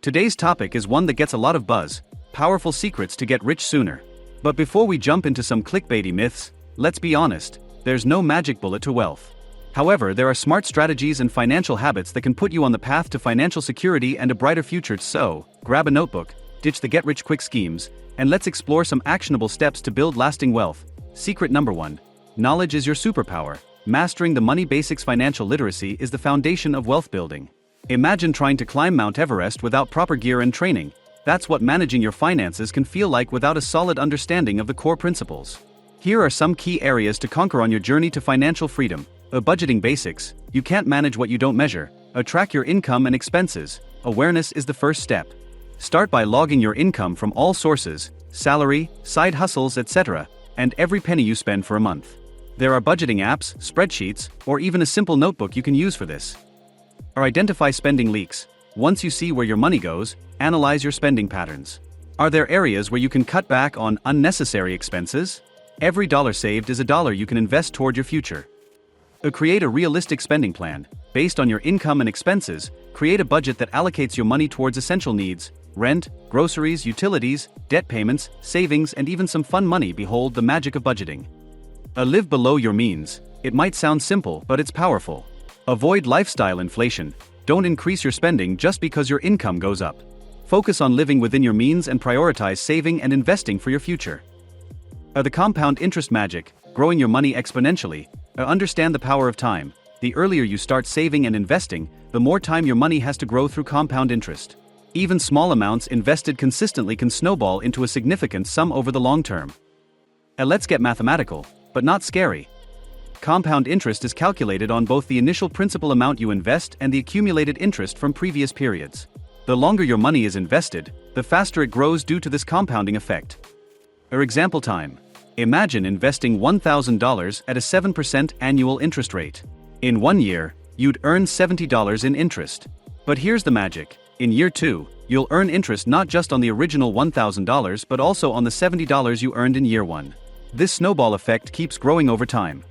Today's topic is one that gets a lot of buzz: powerful secrets to get rich sooner. But before we jump into some clickbaity myths, let's be honest, there's no magic bullet to wealth. However, there are smart strategies and financial habits that can put you on the path to financial security and a brighter future. So, grab a notebook, ditch the get-rich-quick schemes, and let's explore some actionable steps to build lasting wealth. Secret number 1. Knowledge is your superpower. Mastering the money basics. Financial literacy is the foundation of wealth building. Imagine trying to climb Mount Everest without proper gear and training. That's what managing your finances can feel like without a solid understanding of the core principles. Here are some key areas to conquer on your journey to financial freedom. Budgeting basics. You can't manage what you don't measure. Track your income and expenses. Awareness is the first step. Start by logging your income from all sources, salary, side hustles, etc., and every penny you spend for a month. There are budgeting apps, spreadsheets, or even a simple notebook you can use for this. Or identify spending leaks. Once you see where your money goes, analyze your spending patterns. Are there areas where you can cut back on unnecessary expenses? Every dollar saved is a dollar you can invest toward your future. Create a realistic spending plan. Based on your income and expenses, create a budget that allocates your money towards essential needs: rent, groceries, utilities, debt payments, savings, and even some fun money. Behold the magic of budgeting. Live below your means. It might sound simple, but it's powerful. Avoid lifestyle inflation. Don't increase your spending just because your income goes up. Focus on living within your means and prioritize saving and investing for your future. The compound interest magic, growing your money exponentially. Understand the power of time. The earlier you start saving and investing, the more time your money has to grow through compound interest. Even small amounts invested consistently can snowball into a significant sum over the long term. Let's get mathematical, but not scary. Compound interest is calculated on both the initial principal amount you invest and the accumulated interest from previous periods. The longer your money is invested, the faster it grows due to this compounding effect. Example time. Imagine investing $1,000 at a 7% annual interest rate. In 1 year, you'd earn $70 in interest. But here's the magic. In year 2, you'll earn interest not just on the original $1,000 but also on the $70 you earned in year 1. This snowball effect keeps growing over time.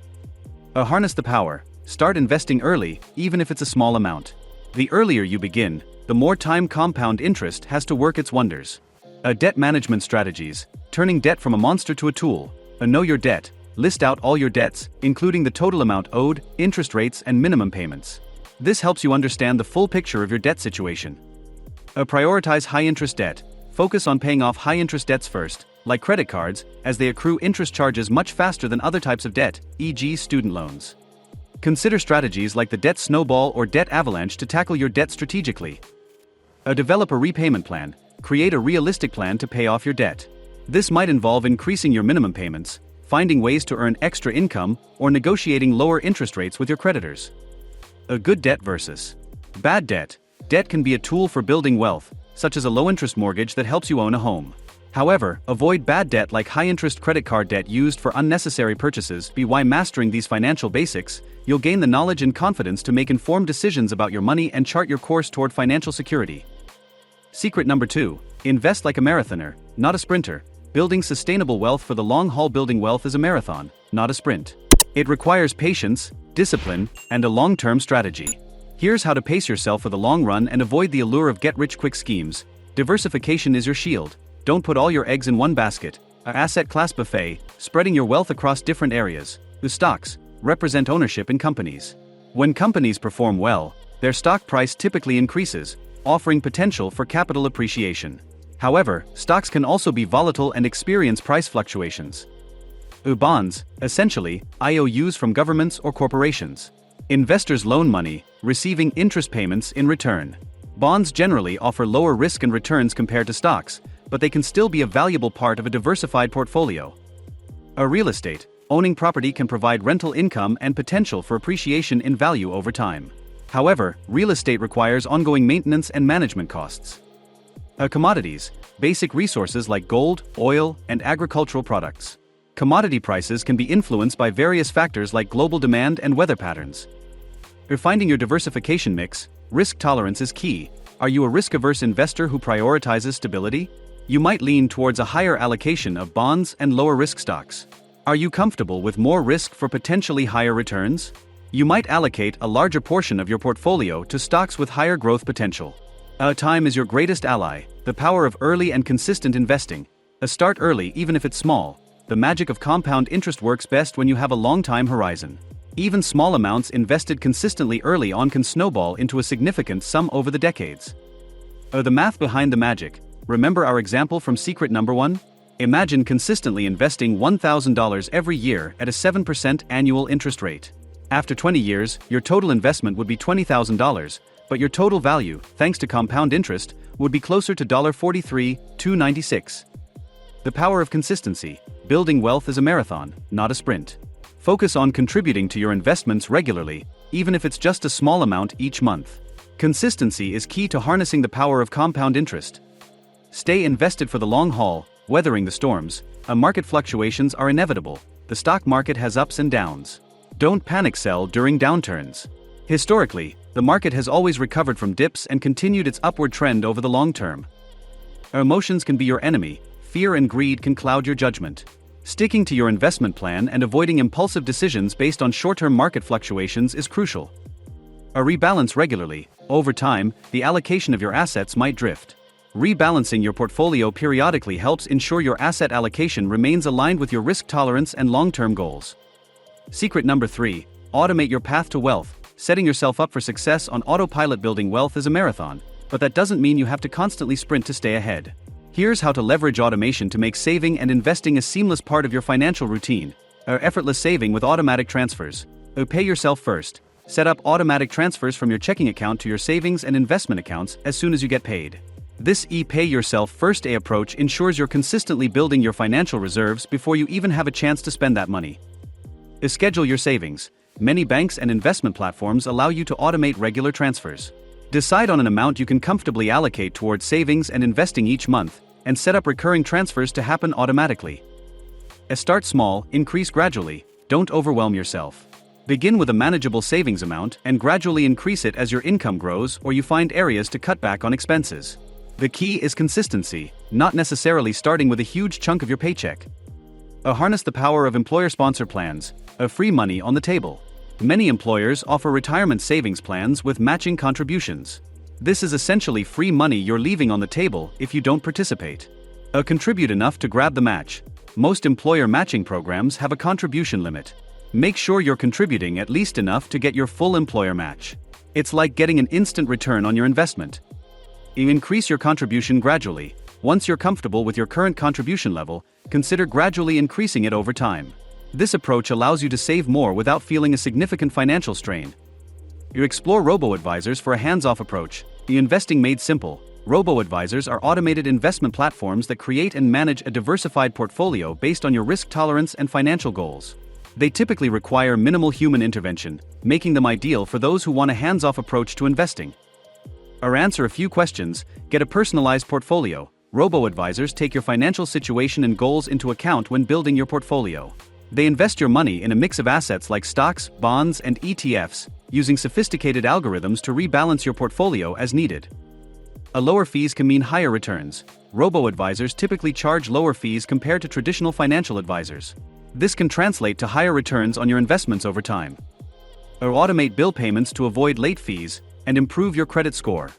Harness the power. Start investing early, even if it's a small amount. The earlier you begin, the more time compound interest has to work its wonders. Debt management strategies. Turning debt from a monster to a tool. Know your debt. List out all your debts, including the total amount owed, interest rates, and minimum payments. This helps you understand the full picture of your debt situation. Prioritize high-interest debt. Focus on paying off high-interest debts first, like credit cards, as they accrue interest charges much faster than other types of debt, e.g. student loans. Consider strategies like the debt snowball or debt avalanche to tackle your debt strategically. Develop a repayment plan. Create a realistic plan to pay off your debt. This might involve increasing your minimum payments, finding ways to earn extra income, or negotiating lower interest rates with your creditors. A good debt versus bad debt. Debt can be a tool for building wealth, such as a low-interest mortgage that helps you own a home. However, avoid bad debt like high-interest credit card debt used for unnecessary purchases. By mastering these financial basics, you'll gain the knowledge and confidence to make informed decisions about your money and chart your course toward financial security. Secret number 2. Invest like a marathoner, not a sprinter. Building sustainable wealth for the long haul. Building wealth is a marathon, not a sprint. It requires patience, discipline, and a long-term strategy. Here's how to pace yourself for the long run and avoid the allure of get-rich-quick schemes. Diversification is your shield. Don't put all your eggs in one basket. An asset class buffet, spreading your wealth across different areas. The stocks represent ownership in companies. When companies perform well, their stock price typically increases, offering potential for capital appreciation. However, stocks can also be volatile and experience price fluctuations. Bonds, essentially, IOUs from governments or corporations. Investors loan money, receiving interest payments in return. Bonds generally offer lower risk and returns compared to stocks, but they can still be a valuable part of a diversified portfolio. Real estate, owning property can provide rental income and potential for appreciation in value over time. However, real estate requires ongoing maintenance and management costs. Commodities, basic resources like gold, oil, and agricultural products. Commodity prices can be influenced by various factors like global demand and weather patterns. Finding your diversification mix. Risk tolerance is key. Are you a risk-averse investor who prioritizes stability? You might lean towards a higher allocation of bonds and lower-risk stocks. Are you comfortable with more risk for potentially higher returns? You might allocate a larger portion of your portfolio to stocks with higher growth potential. Time is your greatest ally, the power of early and consistent investing. Start early even if it's small. The magic of compound interest works best when you have a long time horizon. Even small amounts invested consistently early on can snowball into a significant sum over the decades. The math behind the magic. Remember our example from secret number 1? Imagine consistently investing $1,000 every year at a 7% annual interest rate. After 20 years, your total investment would be $20,000, but your total value, thanks to compound interest, would be closer to $43,296. The power of consistency. Building wealth is a marathon, not a sprint. Focus on contributing to your investments regularly, even if it's just a small amount each month. Consistency is key to harnessing the power of compound interest. Stay invested for the long haul, weathering the storms. Market fluctuations are inevitable. The stock market has ups and downs. Don't panic sell during downturns. Historically, the market has always recovered from dips and continued its upward trend over the long term. Emotions can be your enemy. Fear and greed can cloud your judgment. Sticking to your investment plan and avoiding impulsive decisions based on short-term market fluctuations is crucial. Rebalance regularly. Over time, the allocation of your assets might drift. Rebalancing your portfolio periodically helps ensure your asset allocation remains aligned with your risk tolerance and long-term goals. Secret number 3. Automate your path to wealth. Setting yourself up for success on autopilot. Building wealth is a marathon, but that doesn't mean you have to constantly sprint to stay ahead. Here's how to leverage automation to make saving and investing a seamless part of your financial routine. Effortless saving with automatic transfers. Pay yourself first. Set up automatic transfers from your checking account to your savings and investment accounts as soon as you get paid. This pay yourself first approach ensures you're consistently building your financial reserves before you even have a chance to spend that money. Schedule your savings. Many banks and investment platforms allow you to automate regular transfers. Decide on an amount you can comfortably allocate towards savings and investing each month, and set up recurring transfers to happen automatically. Start small, increase gradually. Don't overwhelm yourself. Begin with a manageable savings amount and gradually increase it as your income grows or you find areas to cut back on expenses. The key is consistency, not necessarily starting with a huge chunk of your paycheck. Harness the power of employer sponsor plans. Free money on the table. Many employers offer retirement savings plans with matching contributions. This is essentially free money you're leaving on the table if you don't participate. Contribute enough to grab the match. Most employer matching programs have a contribution limit. Make sure you're contributing at least enough to get your full employer match. It's like getting an instant return on your investment. You increase your contribution gradually. Once you're comfortable with your current contribution level, consider gradually increasing it over time. This approach allows you to save more without feeling a significant financial strain. You explore robo-advisors for a hands-off approach. The Investing Made Simple. Robo-advisors are automated investment platforms that create and manage a diversified portfolio based on your risk tolerance and financial goals. They typically require minimal human intervention, making them ideal for those who want a hands-off approach to investing. Answer a few questions, get a personalized portfolio. Robo-advisors take your financial situation and goals into account when building your portfolio. They invest your money in a mix of assets like stocks, bonds, and ETFs, using sophisticated algorithms to rebalance your portfolio as needed. Lower fees can mean higher returns. Robo-advisors typically charge lower fees compared to traditional financial advisors. This can translate to higher returns on your investments over time. Automate bill payments to avoid late fees and improve your credit score.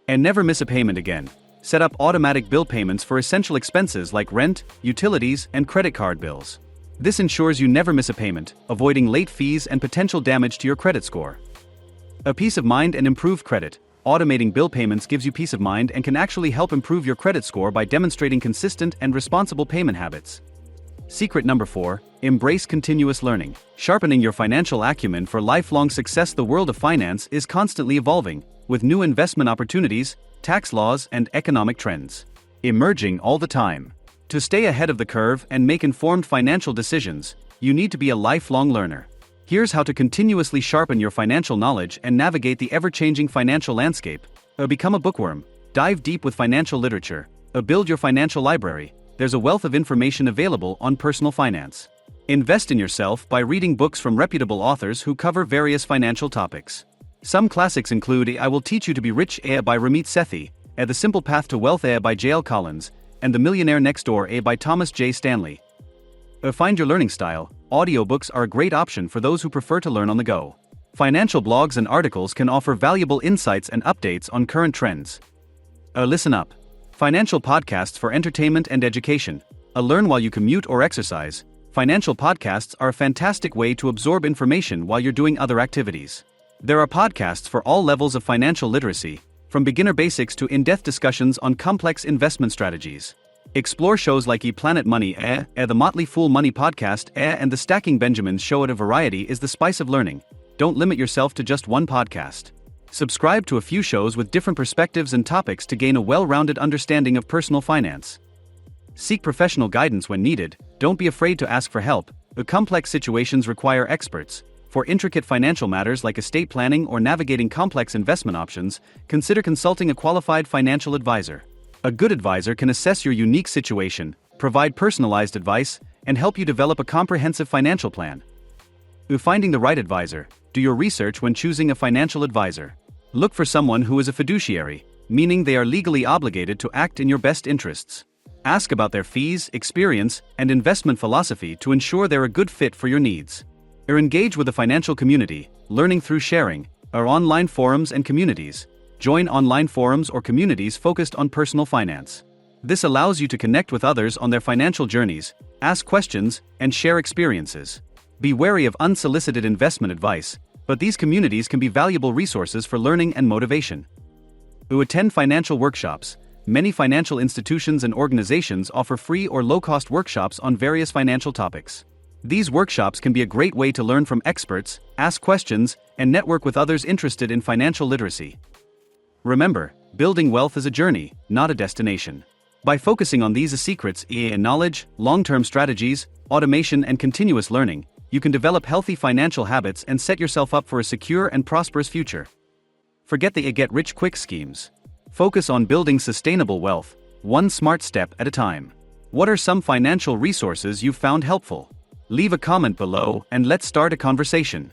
And never miss a payment again. Set up automatic bill payments for essential expenses like rent, utilities, and credit card bills. This ensures you never miss a payment, avoiding late fees and potential damage to your credit score. Peace of mind and improved credit. Automating bill payments gives you peace of mind and can actually help improve your credit score by demonstrating consistent and responsible payment habits. Secret number 4. Embrace continuous learning. Sharpening your financial acumen for lifelong success. The world of finance is constantly evolving, with new investment opportunities, tax laws, and economic trends emerging all the time. To stay ahead of the curve and make informed financial decisions, you need to be a lifelong learner. Here's how to continuously sharpen your financial knowledge and navigate the ever-changing financial landscape. Become a bookworm. Dive deep with financial literature. Build your financial library. There's a wealth of information available on personal finance. Invest in yourself by reading books from reputable authors who cover various financial topics. Some classics include I Will Teach You to Be Rich by Ramit Sethi, The Simple Path to Wealth by J.L. Collins, and The Millionaire Next Door by Thomas J. Stanley. Find your learning style. Audiobooks are a great option for those who prefer to learn on the go. Financial blogs and articles can offer valuable insights and updates on current trends. Listen up. Financial podcasts for entertainment and education. Learn while you commute or exercise. Financial podcasts are a fantastic way to absorb information while you're doing other activities. There are podcasts for all levels of financial literacy, from beginner basics to in-depth discussions on complex investment strategies. Explore shows like Planet Money, the Motley Fool Money Podcast, and the Stacking Benjamins show. At a variety is the spice of learning. Don't limit yourself to just one podcast. Subscribe to a few shows with different perspectives and topics to gain a well-rounded understanding of personal finance. Seek professional guidance when needed. Don't be afraid to ask for help. Complex situations require experts. For intricate financial matters like estate planning or navigating complex investment options, consider consulting a qualified financial advisor. A good advisor can assess your unique situation, provide personalized advice, and help you develop a comprehensive financial plan. Finding the right advisor. Do your research when choosing a financial advisor. Look for someone who is a fiduciary, meaning they are legally obligated to act in your best interests. Ask about their fees, experience, and investment philosophy to ensure they're a good fit for your needs. Engage with the financial community, learning through sharing, or online forums and communities. Join online forums or communities focused on personal finance. This allows you to connect with others on their financial journeys, ask questions, and share experiences. Be wary of unsolicited investment advice, but these communities can be valuable resources for learning and motivation. Attend financial workshops. Many financial institutions and organizations offer free or low-cost workshops on various financial topics. These workshops can be a great way to learn from experts, ask questions, and network with others interested in financial literacy. Remember, building wealth is a journey, not a destination. By focusing on these secrets, knowledge, long-term strategies, automation, and continuous learning, you can develop healthy financial habits and set yourself up for a secure and prosperous future. Forget the get-rich-quick schemes. Focus on building sustainable wealth, one smart step at a time. What are some financial resources you've found helpful? Leave a comment below and let's start a conversation.